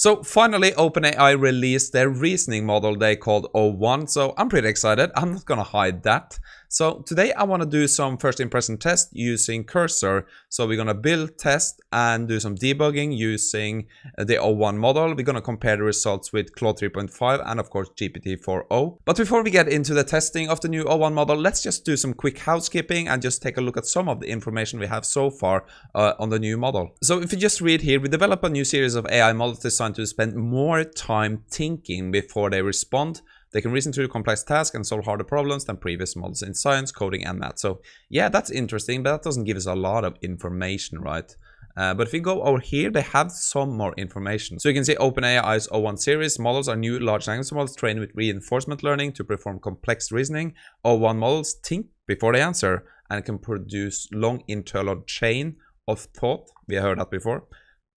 So finally, OpenAI released their reasoning model they called O1, so I'm pretty excited. I'm not gonna hide that. So today I want to do some first impression test using Cursor. So we're gonna build, test, and do some debugging using the O1 model. We're gonna compare the results with Claude 3.5 and of course GPT-4o. But before we get into the testing of the new O1 model, let's just do some quick housekeeping and just take a look at some of the information we have so far on the new model. So if you just read here, we develop a new series of AI models designed to spend more time thinking before they respond. They can reason through complex tasks and solve harder problems than previous models in science, coding, and math. So yeah, that's interesting, but that doesn't give us a lot of information, right? But if we go over here, they have some more information. So you can see OpenAI's O1 series models are new large language models trained with reinforcement learning to perform complex reasoning. O1 models think before they answer and can produce long internal chain of thought. We heard that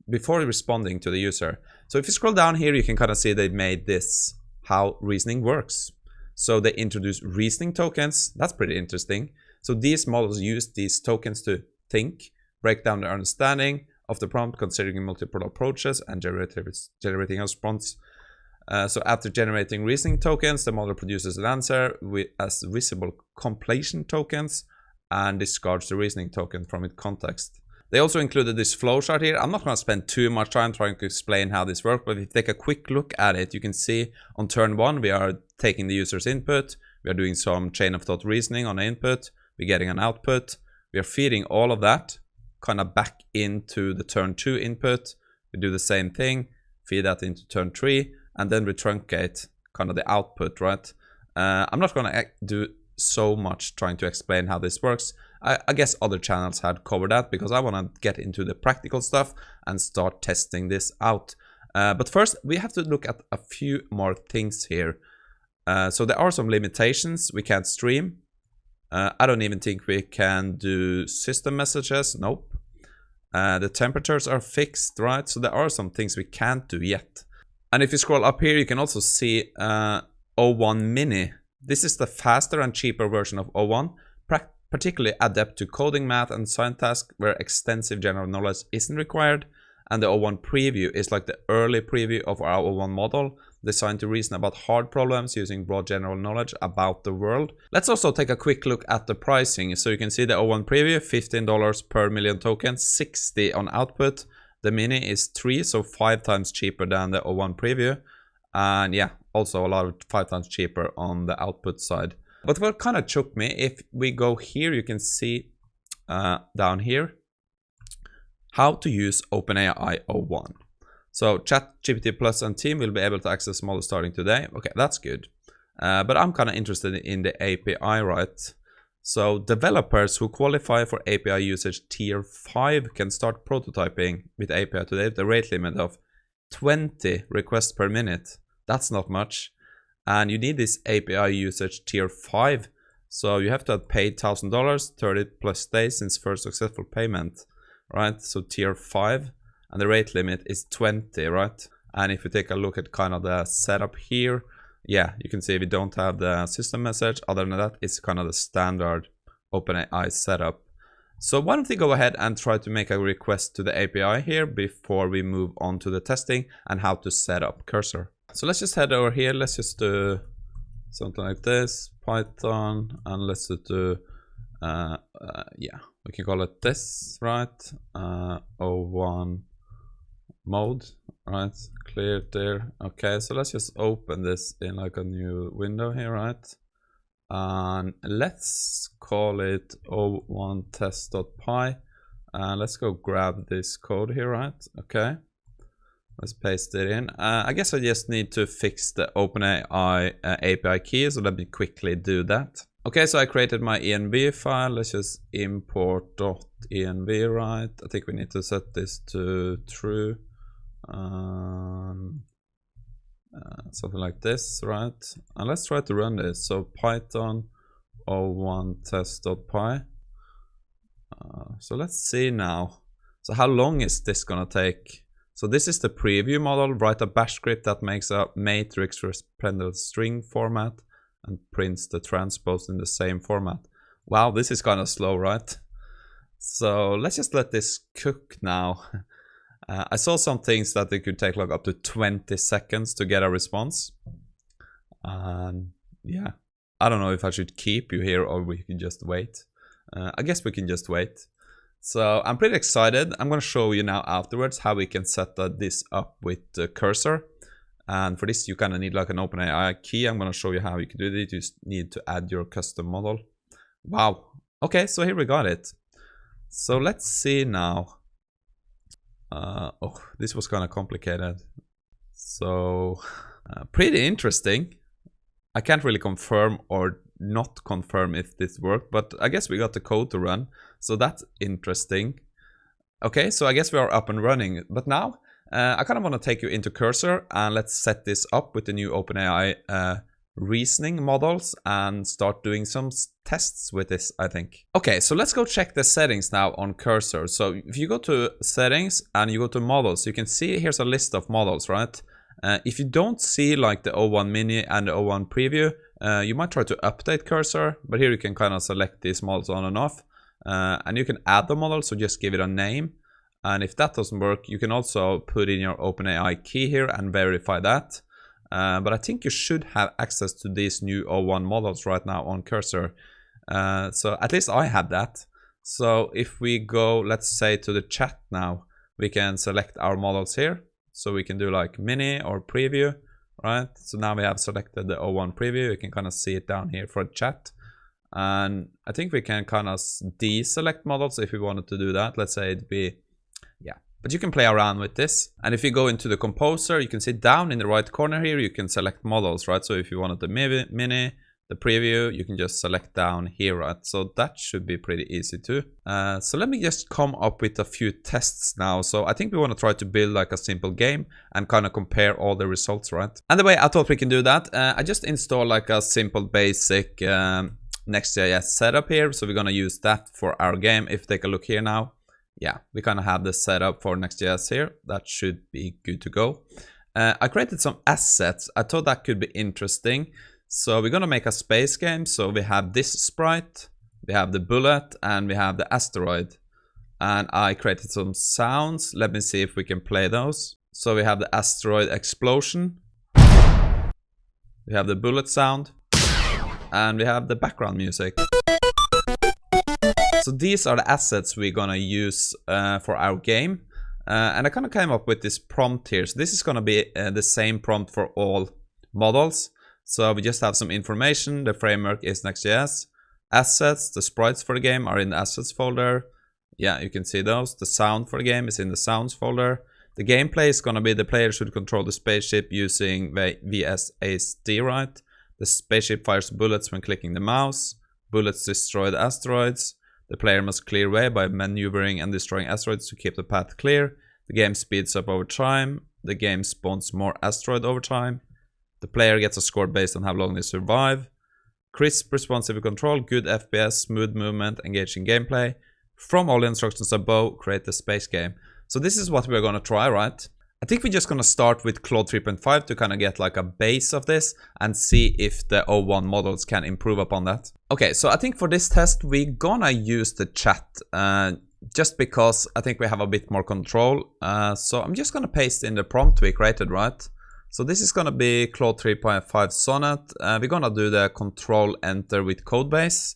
before responding to the user. So if you scroll down here, you can kind of see they've made this how reasoning works. So they introduce reasoning tokens. That's pretty interesting. So these models use these tokens to think, break down their understanding of the prompt, considering multiple approaches and generating a response. So after generating reasoning tokens, the model produces an answer as visible completion tokens and discards the reasoning token from its context. They also included this flowchart here. I'm not going to spend too much time trying to explain how this works, but if you take a quick look at it, you can see on turn 1, we are taking the user's input. We are doing some chain of thought reasoning on the input. We're getting an output. We are feeding all of that kind of back into the turn 2 input. We do the same thing, feed that into turn 3, and then we truncate kind of the output, right? I'm not going to do so much trying to explain how this works. I guess other channels had covered that because I want to get into the practical stuff and start testing this out. But first, we have to look at a few more things here. So there are some limitations. We can't stream. I don't even think we can do system messages. Nope. The temperatures are fixed, right? So there are some things we can't do yet. And if you scroll up here, you can also see O1 Mini. This is the faster and cheaper version of O1, particularly adept to coding, math, and science tasks where extensive general knowledge isn't required. And the O1 Preview is like the early preview of our O1 model, designed to reason about hard problems using broad general knowledge about the world. Let's also take a quick look at the pricing. So you can see the O1 Preview, $15 per million tokens, 60 on output. The Mini is 3, so 5 times cheaper than the O1 Preview. And yeah, also a lot of 5 times cheaper on the output side. But what kind of shook me, if we go here, you can see down here how to use OpenAI-o1. So ChatGPT Plus and team will be able to access models starting today. Okay, that's good. But I'm kind of interested in the API, right? So developers who qualify for API usage tier 5 can start prototyping with API today with the rate limit of 20 requests per minute. That's not much. And you need this API usage tier 5. So you have to have paid $1,000, 30 plus days since first successful payment, right? So tier 5, and the rate limit is 20, right? And if you take a look at kind of the setup here, yeah, you can see we don't have the system message. Other than that, it's kind of the standard OpenAI setup. So why don't we go ahead and try to make a request to the API here before we move on to the testing and how to set up Cursor. So let's just head over here. Let's just do something like this, Python, and let's just do, yeah, we can call it this, right? O1 mode, right? Cleared there. Okay, so let's just open this in like a new window here, right? And let's call it O1 test.py. And let's go grab this code here, right? Okay. Let's paste it in. I guess I just need to fix the OpenAI API key, so let me quickly do that. Okay, so I created my env file. Let's just import .env, right? I think we need to set this to true. Something like this, right? And let's try to run this. So Python O1 test.py. So let's see now. So how long is this gonna take? So this is the preview model. Write a bash script that makes a matrix represented string format and prints the transpose in the same format. Wow, this is kind of slow, right? So let's just let this cook now. I saw some things that it could take like up to 20 seconds to get a response. And yeah, I don't know if I should keep you here or we can just wait. I guess we can just wait. So I'm pretty excited. I'm going to show you now afterwards how we can set this up with the cursor. And for this, you kind of need like an OpenAI key. I'm going to show you how you can do it. You just need to add your custom model. Wow. Okay, so here we got it. So let's see now. Oh, this was kind of complicated. So pretty interesting. I can't really confirm or not confirm if this worked, but I guess we got the code to run. So that's interesting. Okay, so I guess we are up and running. But now I kind of want to take you into Cursor and let's set this up with the new OpenAI reasoning models and start doing some tests with this, I think. Okay, so let's go check the settings now on Cursor. So if you go to settings and you go to models, you can see here's a list of models, right? If you don't see like the O1 mini and the O1 preview, you might try to update Cursor, but here you can kind of select these models on and off. And you can add the model, so just give it a name. And if that doesn't work, you can also put in your OpenAI key here and verify that. But I think you should have access to these new O1 models right now on Cursor. So at least I have that. So if we go, let's say to the chat now, we can select our models here. So we can do like mini or preview, right? So now we have selected the O1 preview. You can kind of see it down here for chat. And I think we can kind of deselect models if we wanted to do that. Let's say it'd be, yeah. But you can play around with this. And if you go into the composer, you can see down in the right corner here, you can select models, right? So if you wanted the mini, the preview, you can just select down here, right? So that should be pretty easy too. So let me just come up with a few tests now. So I think we want to try to build like a simple game and kind of compare all the results, right? And the way I thought we can do that, I just install like a simple basic Next.js setup here. So we're going to use that for our game. If you take a look here now, yeah, we kind of have the setup for Next.js here. That should be good to go. I created some assets. I thought that could be interesting. So we're going to make a space game. So we have this sprite, we have the bullet, and we have the asteroid. And I created some sounds. Let me see if we can play those. So we have the asteroid explosion. We have the bullet sound. And we have the background music. So these are the assets we're going to use for our game. And I kind of came up with this prompt here. So this is going to be the same prompt for all models. So we just have some information. The framework is Next.js. Assets, the sprites for the game are in the assets folder. Yeah, you can see those. The sound for the game is in the sounds folder. The gameplay is going to be the player should control the spaceship using VSASD, right? The spaceship fires bullets when clicking the mouse. Bullets destroy the asteroids. The player must clear way by maneuvering and destroying asteroids to keep the path clear. The game speeds up over time. The game spawns more asteroid over time. The player gets a score based on how long they survive. Crisp, responsive control, good FPS, smooth movement, engaging gameplay. From all the instructions above, create the space game. So this is what we're going to try, right? I think we're just going to start with Claude 3.5 to kind of get like a base of this and see if the O1 models can improve upon that. Okay, so I think for this test, we're going to use the chat just because I think we have a bit more control. So I'm just going to paste in the prompt we created, right? So this is going to be Claude 3.5 Sonnet. We're going to do the control enter with codebase.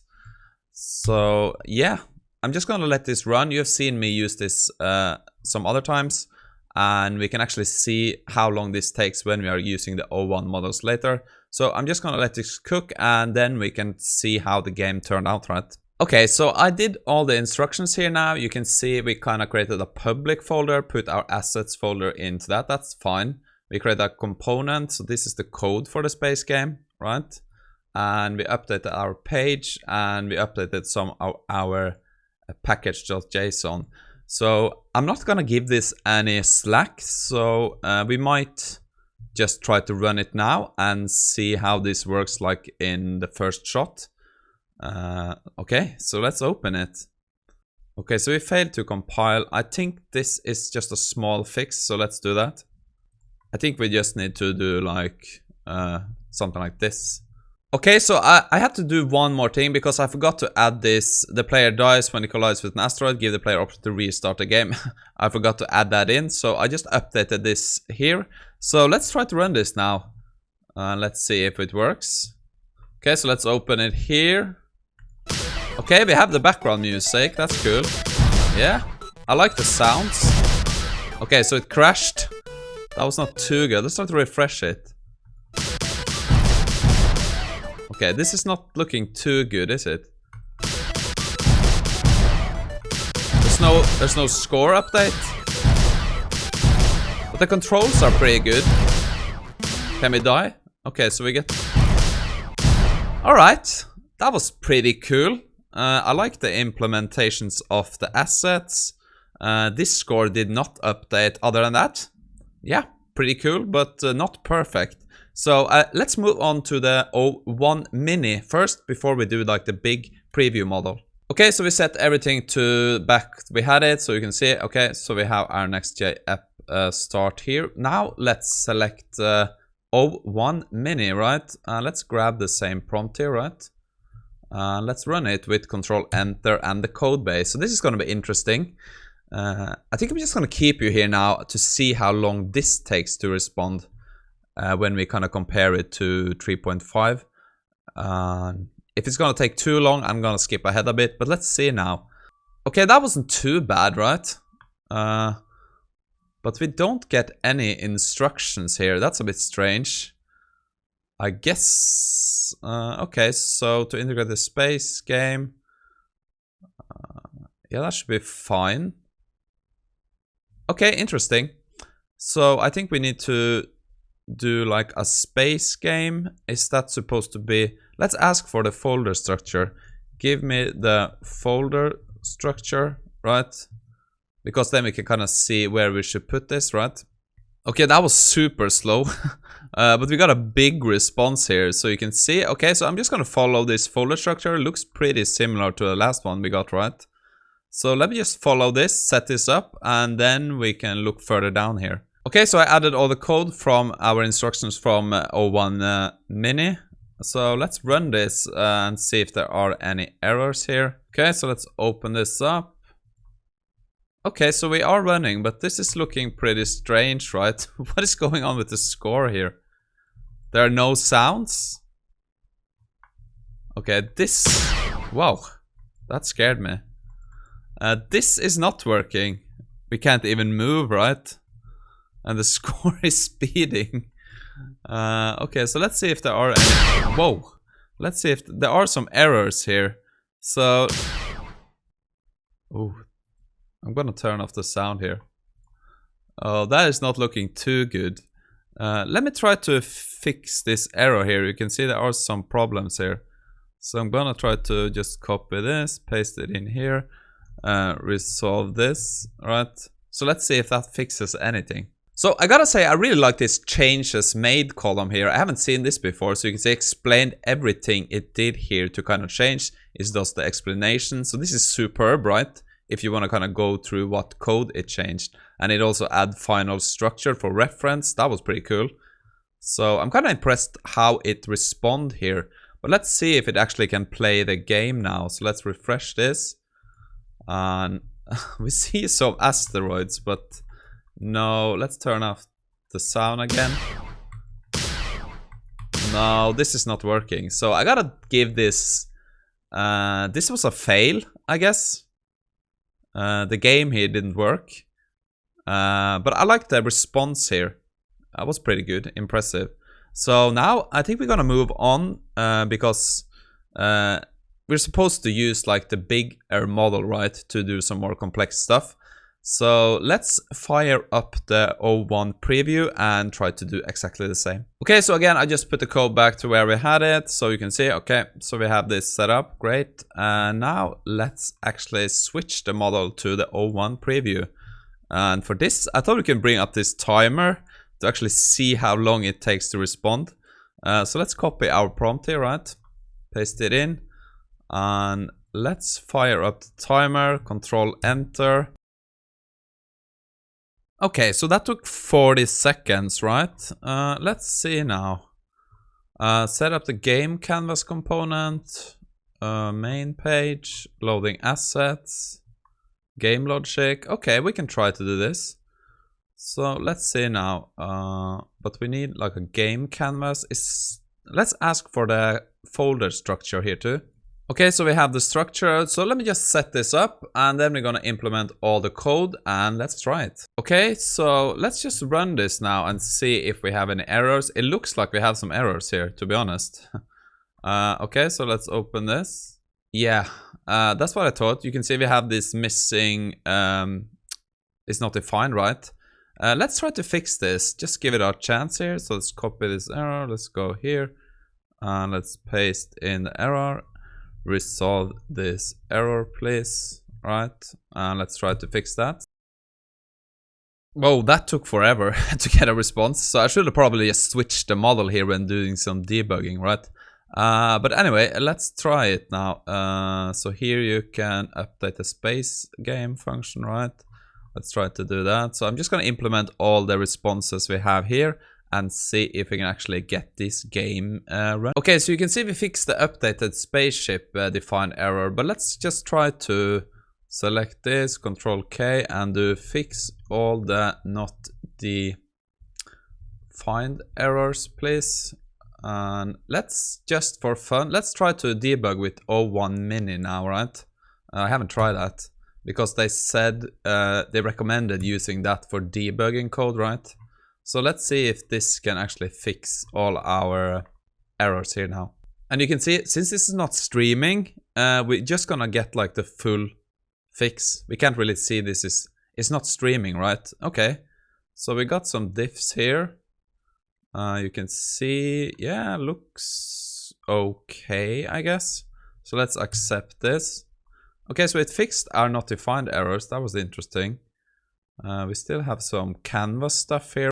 So yeah, I'm just going to let this run. You have seen me use this some other times. And we can actually see how long this takes when we are using the O1 models later. So I'm just going to let this cook and then we can see how the game turned out, right? Okay, so I did all the instructions here now. You can see we kind of created a public folder, put our assets folder into that. That's fine. We create a component. So this is the code for the space game, right? And we updated our page and we updated some of our package.json. So I'm not going to give this any slack. So we might just try to run it now and see how this works like in the first shot. Okay, so let's open it. Okay, so we failed to compile. I think this is just a small fix. So let's do that. I think we just need to do like something like this. Okay, so I had to do one more thing because I forgot to add this. The player dies when he collides with an asteroid. Give the player option to restart the game. I forgot to add that in, so I just updated this here. So let's try to run this now. Let's see if it works. Okay, so let's open it here. Okay, we have the background music. That's cool. Yeah, I like the sounds. Okay, so it crashed. That was not too good. Let's try to refresh it. Okay, this is not looking too good, is it? There's no score update. But the controls are pretty good. Can we die? Okay, so we get... Alright, that was pretty cool. I like the implementations of the assets. This score did not update other than that. Yeah, pretty cool, but not perfect. So let's move on to the O1 Mini first before we do like the big preview model. Okay, so we set everything to back we had it, so you can see. Okay, so we have our Next.js app start here. Now let's select O1 Mini, right? Let's grab the same prompt here, right? Let's run it with Control Enter and the code base. So this is going to be interesting. I think I'm just going to keep you here now to see how long this takes to respond. When we kind of compare it to 3.5. If it's gonna take too long, I'm gonna skip ahead a bit, but let's see now. Okay, that wasn't too bad, right? But we don't get any instructions here. That's a bit strange. I guess... okay, so to integrate the space game... yeah, that should be fine. Okay, interesting. So I think we need to do like a space game. Is that supposed to be... Let's ask for the folder structure. Give me the folder structure, right? Because then we can kind of see where we should put this, right? Okay, that was super slow. But we got a big response here, so you can see. Okay, so I'm just gonna follow this folder structure. It looks pretty similar to the last one we got, right? So let me just follow this, set this up, and then we can look further down here. Okay, so I added all the code from our instructions from O1 Mini. So let's run this and see if there are any errors here. Okay, so let's open this up. Okay, so we are running, but this is looking pretty strange, right? What is going on with the score here? There are no sounds. Okay, this... Wow, that scared me. This is not working. We can't even move, right? And the score is speeding. Okay, so let's see if there are any... Whoa! Let's see if there are some errors here. So... Oh, I'm gonna turn off the sound here. Oh, that is not looking too good. Let me try to fix this error here. You can see there are some problems here. So I'm gonna try to just copy this, paste it in here, resolve this, right? So let's see if that fixes anything. So I gotta say, I really like this changes made column here. I haven't seen this before, so you can see explained everything it did here to kind of change. It does the explanation. So this is superb, right? If you want to kind of go through what code it changed. And it also add final structure for reference. That was pretty cool. So I'm kind of impressed how it respond here. But let's see if it actually can play the game now. So let's refresh this. And we see some asteroids, but... No, let's turn off the sound again. No, this is not working. So I gotta give this... this was a fail, I guess. The game here didn't work. But I like the response here. That was pretty good, impressive. So now I think we're gonna move on because we're supposed to use like the bigger model, right, to do some more complex stuff. So let's fire up the O1 preview and try to do exactly the same. Okay, so again, I just put the code back to where we had it. So you can see, okay, so we have this set up, great. And now let's actually switch the model to the O1 preview. And for this, I thought we can bring up this timer to actually see how long it takes to respond. So let's copy our prompt here, right? Paste it in. And let's fire up the timer, Control Enter. Okay, so that took 40 seconds, right? Let's see now. Set up the game canvas component, main page, loading assets, game logic. Okay, we can try to do this. So let's see now, but we need like a game canvas. Let's ask for the folder structure here too. Okay, so we have the structure. So let me just set this up and then we're gonna implement all the code and let's try it. Okay, so let's just run this now and see if we have any errors. It looks like we have some errors here, to be honest. Okay, so let's open this. Yeah, that's what I thought. You can see we have this missing, it's not defined, right? Let's try to fix this. Just give it a chance here. So let's copy this error. Let's go here and let's paste in the error. Resolve this error, please. Right, and let's try to fix that. Whoa, that took forever to get a response. So I should have probably just switched the model here when doing some debugging, right? But anyway, let's try it now. So here you can update the space game function, right? Let's try to do that. So I'm just going to implement all the responses we have here and see if we can actually get this game run. Okay, so you can see we fixed the updated spaceship defined error, but let's just try to select this, Control K, and do fix all the not defined errors, please. And let's just for fun, let's try to debug with O1 mini now, right? I haven't tried that because they said they recommended using that for debugging code, right? So let's see if this can actually fix all our errors here now. And you can see, since this is not streaming, we're just gonna get like the full fix. We can't really see this it's not streaming, right? Okay, so we got some diffs here. You can see, yeah, looks okay, I guess. So let's accept this. Okay, so it fixed our not defined errors. That was interesting. We still have some canvas stuff here.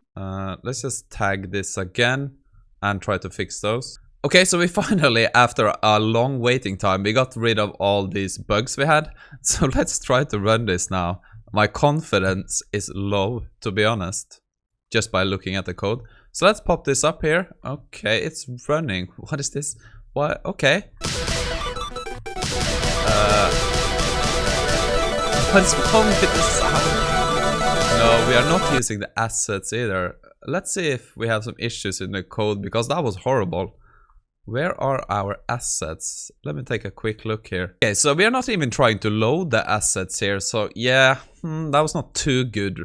Let's just tag this again and try to fix those. Okay, so we finally, after a long waiting time, we got rid of all these bugs we had. So let's try to run this now. My confidence is low, to be honest, just by looking at the code. So let's pop this up here. Okay, it's running. What is this? What? Okay. What's wrong with the sound? No, we are not using the assets either. Let's see if we have some issues in the code, because that was horrible. Where are our assets? Let me take a quick look here. Okay, so we are not even trying to load the assets here. So yeah, that was not too good.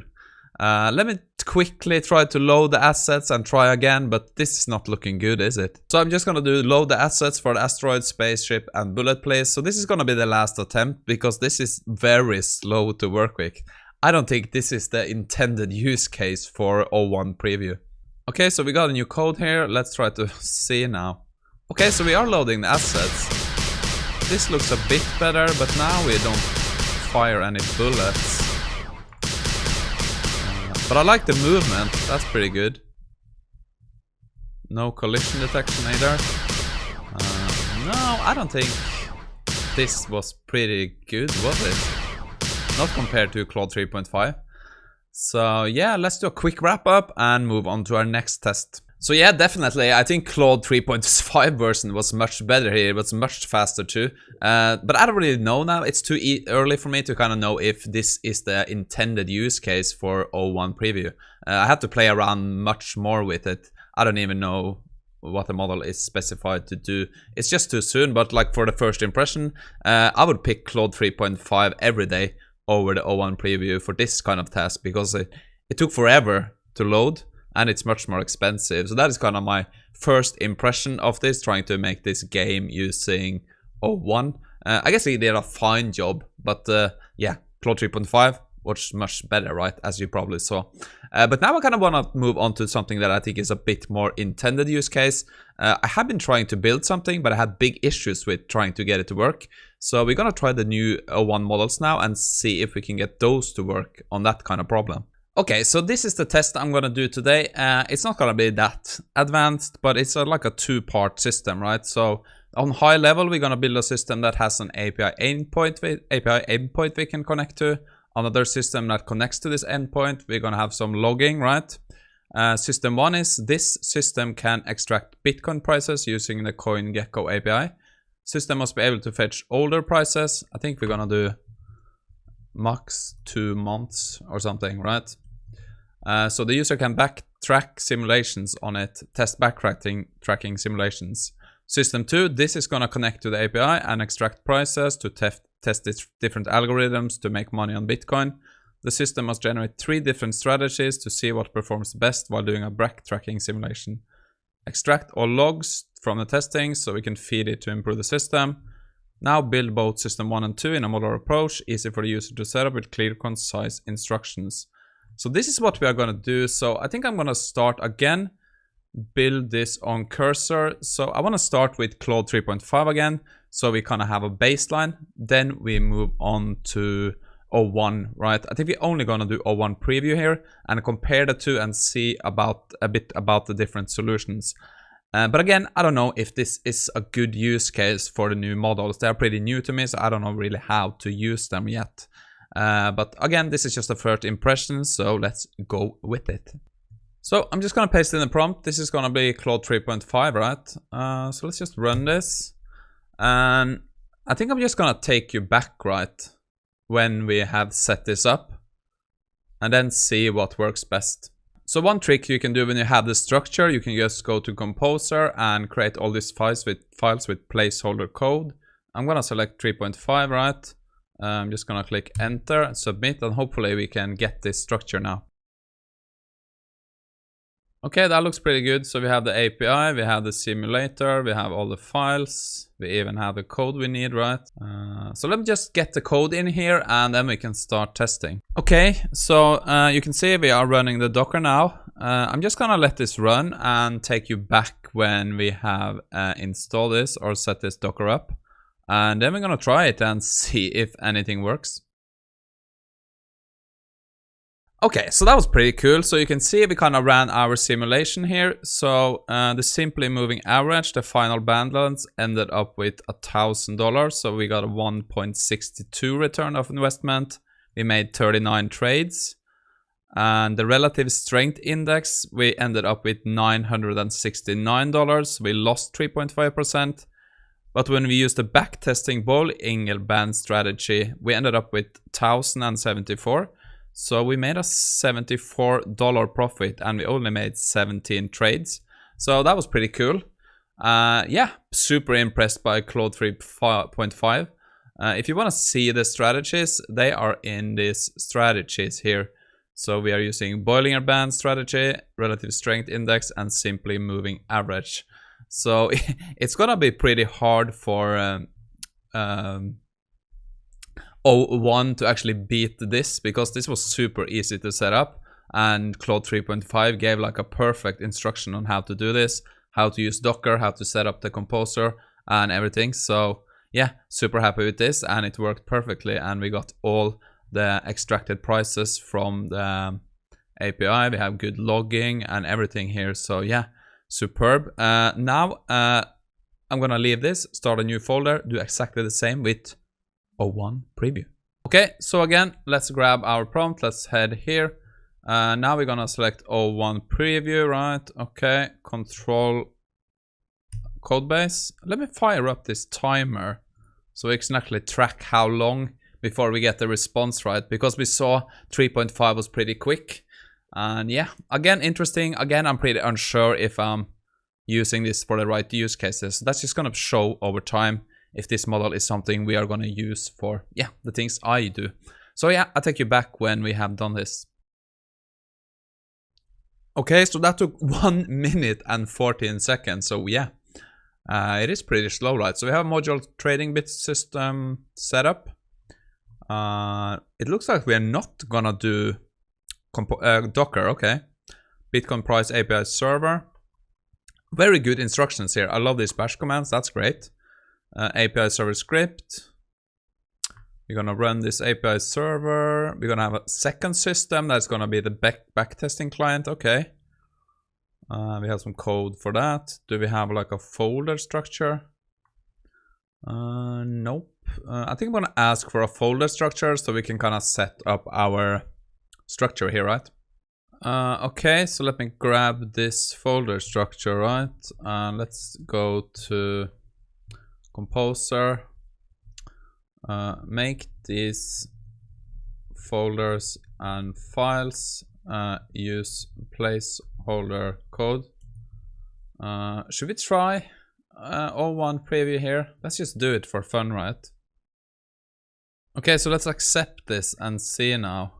Let me quickly try to load the assets and try again, but this is not looking good, is it? So I'm just gonna do load the assets for the asteroid, spaceship, and bullet place. So this is gonna be the last attempt, because this is very slow to work with. I don't think this is the intended use case for O1 preview. Okay, so we got a new code here. Let's try to see now. Okay, so we are loading the assets. This looks a bit better, but now we don't fire any bullets. But I like the movement, that's pretty good. No collision detection either. No, I don't think this was pretty good, was it? Not compared to Claude 3.5. So yeah, let's do a quick wrap up and move on to our next test. So yeah, definitely, I think Claude 3.5 version was much better here. It was much faster too. But I don't really know now. It's too early for me to kind of know if this is the intended use case for O1 preview. I have to play around much more with it. I don't even know what the model is specified to do. It's just too soon, but like for the first impression, I would pick Claude 3.5 every day over the O1 preview for this kind of task, because it took forever to load and it's much more expensive. So that is kind of my first impression of this, trying to make this game using O1. I guess he did a fine job, but yeah, Claude 3.5 was much better, right, as you probably saw. But now I kind of want to move on to something that I think is a bit more intended use case. I have been trying to build something, but I had big issues with trying to get it to work. So we're gonna try the new O1 models now and see if we can get those to work on that kind of problem. Okay, so this is the test I'm gonna do today. It's not gonna be that advanced, but it's like a two-part system, right? So on high level, we're gonna build a system that has an API endpoint we can connect to. Another system that connects to this endpoint, we're gonna have some logging, right? System 1 is this system can extract Bitcoin prices using the CoinGecko API. System must be able to fetch older prices. I think we're gonna do max 2 months or something, right? So the user can backtrack simulations on it, test tracking simulations. System 2, this is gonna connect to the API and extract prices to test its different algorithms to make money on Bitcoin. The system must generate 3 different strategies to see what performs best while doing a backtracking simulation. Extract all logs from the testing so we can feed it to improve the system. Now build both system 1 and 2 in a modular approach, easy for the user to set up with clear, concise instructions. So this is what we are going to do. So I think I'm going to start again, build this on Cursor. So I want to start with Claude 3.5 again, so we kind of have a baseline. Then we move on to O1, right? I think we're only going to do O1 preview here and compare the two and see a bit about the different solutions. But again, I don't know if this is a good use case for the new models. They're pretty new to me, so I don't know really how to use them yet. But again, this is just a first impression, so let's go with it. So I'm just going to paste in the prompt. This is going to be Claude 3.5, right? So let's just run this. And I think I'm just going to take you back, right, when we have set this up, and then see what works best. So one trick you can do when you have the structure, you can just go to Composer and create all these files with placeholder code. I'm gonna select 3.5, right? I'm just gonna click enter and submit, and hopefully we can get this structure now. Okay, that looks pretty good. So we have the API, we have the simulator, we have all the files, we even have the code we need, right? So let me just get the code in here and then we can start testing. Okay, so you can see we are running the Docker now. I'm just gonna let this run and take you back when we have installed this or set this Docker up. And then we're gonna try it and see if anything works. Okay, so that was pretty cool. So you can see we kind of ran our simulation here. So the simply moving average, the final balance ended up with $1,000. So we got a 1.62 return of investment. We made 39 trades. And the relative strength index, we ended up with $969. We lost 3.5%. But when we used the backtesting Bollinger Band strategy, we ended up with 1,074. So we made a $74 profit and we only made 17 trades. So that was pretty cool. Yeah, super impressed by Claude 3.5. If you want to see the strategies, they are in these strategies here. So we are using Bollinger Band strategy, relative strength index, and simply moving average. So it's gonna be pretty hard for O1 to actually beat this, because this was super easy to set up, and Claude 3.5 gave like a perfect instruction on how to do this, how to use Docker, how to set up the composer and everything. So yeah, super happy with this, and it worked perfectly, and we got all the extracted prices from the API. We have good logging and everything here, so yeah, superb. Now I'm gonna leave this, start a new folder, do exactly the same with O1 preview. Okay, so again, let's grab our prompt, let's head here. Now we're gonna select O1 preview, right? Okay, control codebase. Let me fire up this timer so we can actually track how long before we get the response, right? Because we saw 3.5 was pretty quick. And yeah, again, interesting. Again, I'm pretty unsure if I'm using this for the right use cases. That's just gonna show over time if this model is something we are going to use for, yeah, the things I do. So yeah, I'll take you back when we have done this. Okay, so that took 1 minute and 14 seconds. So yeah, it is pretty slow, right? So we have a module trading bit system set up. It looks like we are not going to do Docker, okay. Bitcoin price API server. Very good instructions here. I love these bash commands, that's great. API server script. We're gonna run this API server. We're gonna have a second system that's gonna be the backtesting client. Okay. We have some code for that. Do we have like a folder structure? Nope. I think I'm gonna ask for a folder structure so we can kind of set up our structure here, right? Okay, so let me grab this folder structure, right? Let's go to Composer, make these folders and files, use placeholder code. Should we try O1 preview here? Let's just do it for fun, right? Okay, so let's accept this and see now.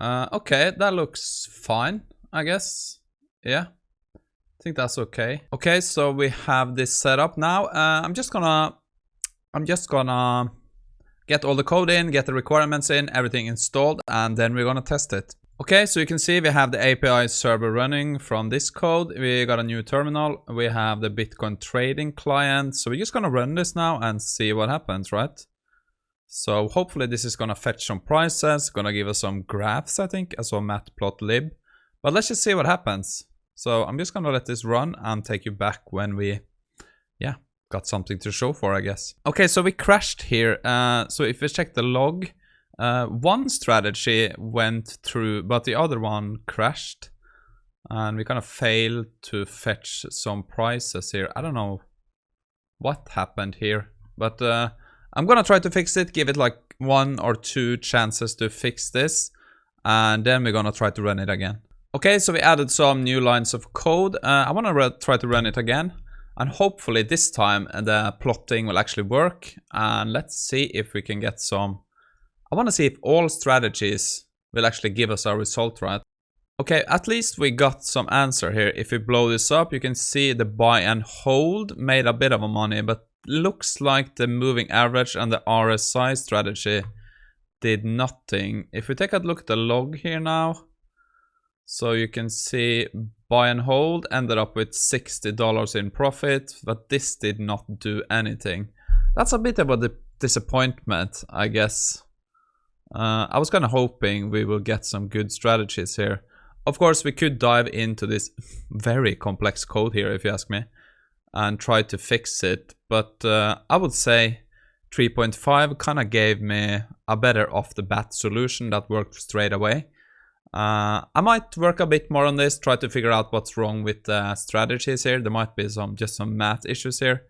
Okay, that looks fine, I guess. Yeah, I think that's okay. Okay, so we have this set up now. I'm just gonna get all the code in, get the requirements in, everything installed, and then we're gonna test it. Okay, so you can see we have the API server running from this code. We got a new terminal. We have the Bitcoin trading client. So we're just gonna run this now and see what happens, right? So hopefully this is gonna fetch some prices, gonna give us some graphs, I think, as well matplotlib. But let's just see what happens. So I'm just gonna let this run and take you back when we, yeah, got something to show for, I guess. Okay, so we crashed here. So if we check the log, one strategy went through, but the other one crashed. And we kind of failed to fetch some prices here. I don't know what happened here, but I'm gonna try to fix it, give it like 1 or 2 chances to fix this, and then we're gonna try to run it again. Okay, so we added some new lines of code. I wanna try to run it again, and hopefully this time the plotting will actually work. And let's see if we can get some. I wanna see if all strategies will actually give us our result, right? Okay, at least we got some answer here. If we blow this up, you can see the buy and hold made a bit of money, but looks like the moving average and the RSI strategy did nothing. If we take a look at the log here now, so you can see buy and hold ended up with $60 in profit, but this did not do anything. That's a bit of a disappointment, I guess. I was kind of hoping we will get some good strategies here. Of course, we could dive into this very complex code here, if you ask me, and try to fix it. But I would say 3.5 kind of gave me a better off-the-bat solution that worked straight away. I might work a bit more on this, try to figure out what's wrong with the strategies here. There might be just some math issues here.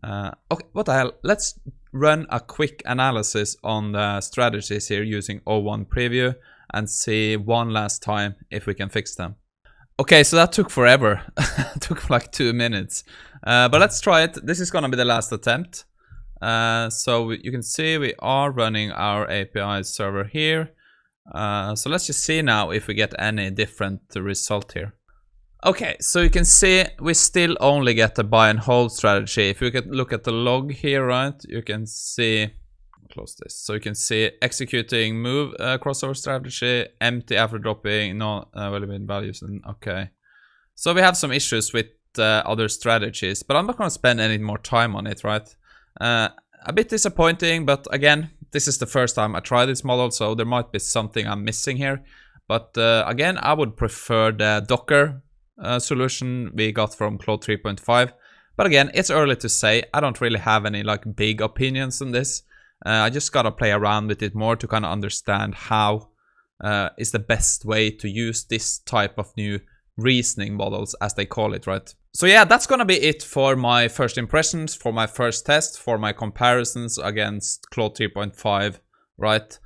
Okay, what the hell? Let's run a quick analysis on the strategies here using O1 preview and see one last time if we can fix them. Okay, so that took forever. It took like 2 minutes. But let's try it. This is gonna be the last attempt. So you can see we are running our API server here. So let's just see now if we get any different result here. Okay, so you can see we still only get the buy and hold strategy. If you can look at the log here, right, you can see, close this. So you can see executing move crossover strategy, empty after dropping, no relevant values, and okay. So we have some issues with other strategies, but I'm not gonna spend any more time on it, right? A bit disappointing, but again, this is the first time I try this model, so there might be something I'm missing here. But again, I would prefer the Docker solution we got from Claude 3.5. But again, it's early to say. I don't really have any like big opinions on this. I just gotta play around with it more to kind of understand how is the best way to use this type of new reasoning models, as they call it, right? So yeah, that's gonna be it for my first impressions, for my first test, for my comparisons against Claude 3.5, right?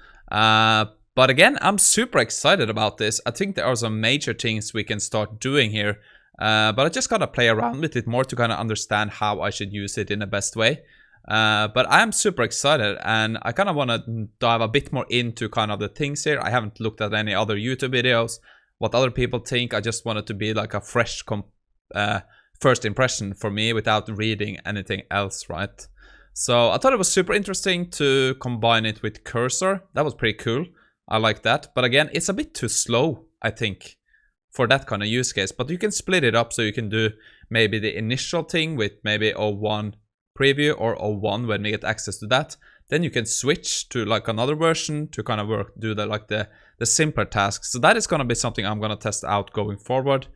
But again, I'm super excited about this. I think there are some major things we can start doing here. But I just gotta play around with it more to kind of understand how I should use it in the best way. But I'm super excited, and I kind of want to dive a bit more into kind of the things here. I haven't looked at any other YouTube videos, what other people think. I just want it to be like a fresh first impression for me without reading anything else, right? So I thought it was super interesting to combine it with Cursor. That was pretty cool. I like that. But again, it's a bit too slow, I think, for that kind of use case. But you can split it up, so you can do maybe the initial thing with maybe O1 preview or O1 when we get access to that. Then you can switch to like another version to kind of do the simpler tasks. So that is going to be something I'm going to test out going forward.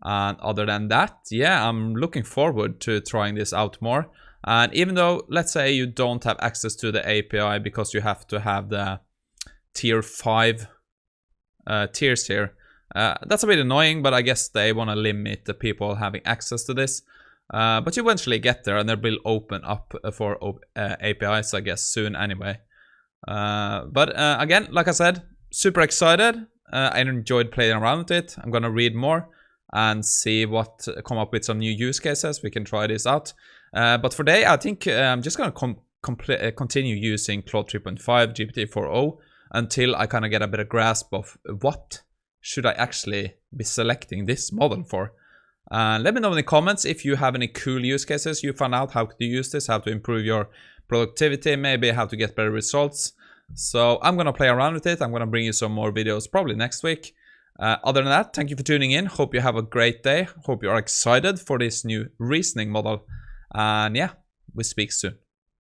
And other than that, yeah, I'm looking forward to trying this out more. And even though, let's say you don't have access to the API because you have to have the tier 5 tiers here, That's a bit annoying, but I guess they want to limit the people having access to this. But you eventually get there, and they will open up for APIs, I guess, soon anyway. But again, like I said, super excited. I enjoyed playing around with it. I'm gonna read more and see what come up with some new use cases. We can try this out. But for today, I think I'm just gonna continue using Claude 3.5 GPT-4o until I kind of get a better grasp of what should I actually be selecting this model for. Let me know in the comments if you have any cool use cases you found out, how to use this, how to improve your productivity, maybe how to get better results. So I'm gonna play around with it. I'm gonna bring you some more videos probably next week. Other than that, thank you for tuning in. Hope you have a great day. Hope you are excited for this new reasoning model. And yeah, we speak soon.